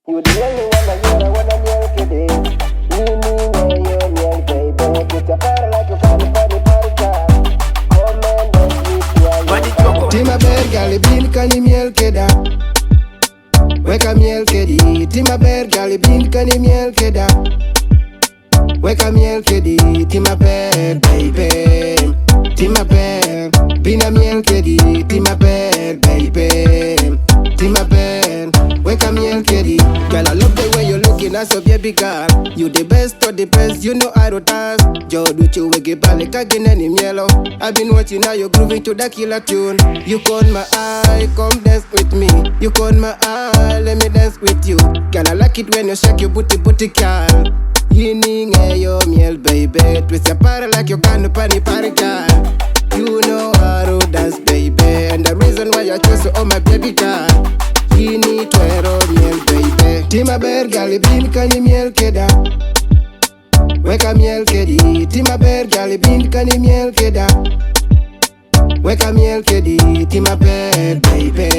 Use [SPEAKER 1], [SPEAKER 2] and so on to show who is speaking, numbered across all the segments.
[SPEAKER 1] You the only one I wanna milk today. You need your milk, baby. Get your body like you got a funny body car. Come and dance with me.
[SPEAKER 2] Tima bear gali bin kani miel keda. Weka miel kedi. Tima bear gali bin kani miel keda. Weka miel kedi. Tima bear baby. Tima bear bina miel kedi. Tima bear baby. Tima bear weka miel kedi. Girl, I love the way you're looking as a baby girl. You the best of the best, you know I don't dance. Joe do you wege bale kagine ni mielo. I've been watching how you're grooving to the killer tune. You caught my eye, come dance with me. You caught my eye, let me dance with you. Girl, I like it when you shake your booty girl. Yining yo miel baby. Twist your body like you can party girl. You know how to dance baby. And the reason why I chose you, oh my baby girl. Yini twero miel baby. Tima bear gali bin kani miel keda. Weka miel kedi. Tima bear gali bin kani miel keda. Weka miel kedi. Tima bear baby.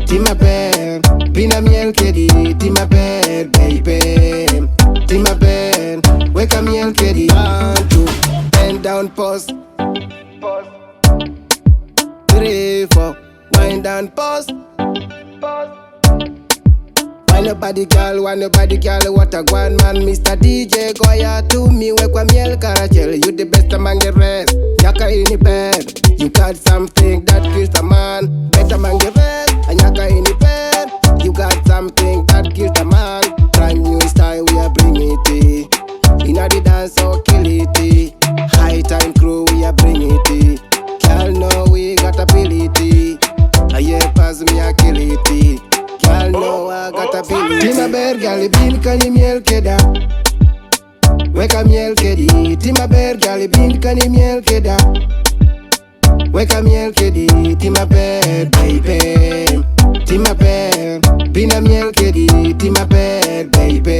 [SPEAKER 2] Tima bear bina miel kedi. Tima bear baby. Tima bear weka miel kedi. 1, 2 bend down pause. 3, 4 wind down pause. Why nobody girl, what a one man. Mr. DJ, go ya to me, wekwa miel karachel. You the best among the rest. Nyaka in the bed, you got something that kills a man. Better among the rest, and nyaka in the bed. You got something that kills a man. Brand new style, we are bringing it. Inna the dance, so kill it. High time crew, we are bringing it. Girl, know we got ability. Ayepas, me a kill it. Girl, know I got ability. Tima bear gali bin kani miel keda. Weka miel kedi. Tima bear gali bin kani miel keda. Weka miel kedi. Tima bear baby. Tima bear bina miel kedi. Tima bear baby.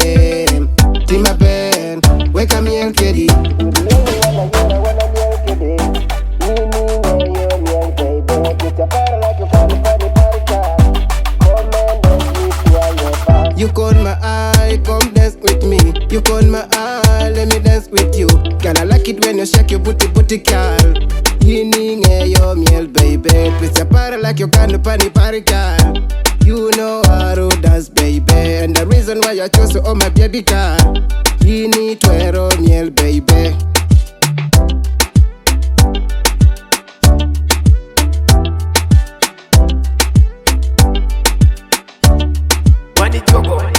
[SPEAKER 2] Tima bear weka miel kedi.
[SPEAKER 1] You the only one I wanna milk today. You need your milk, baby. Get your body like you got a funny body car. Come and dance with me, Ayepas.
[SPEAKER 2] You caught my eye, come dance with me. You caught my eye, let me dance with you. Girl, I like it when you shake your booty girl. Yining yo miel baby. Twist your body like you can party girl. You know how to dance baby. And the reason why I chose you, oh my baby girl. Yini twero miel baby.
[SPEAKER 3] Jogo.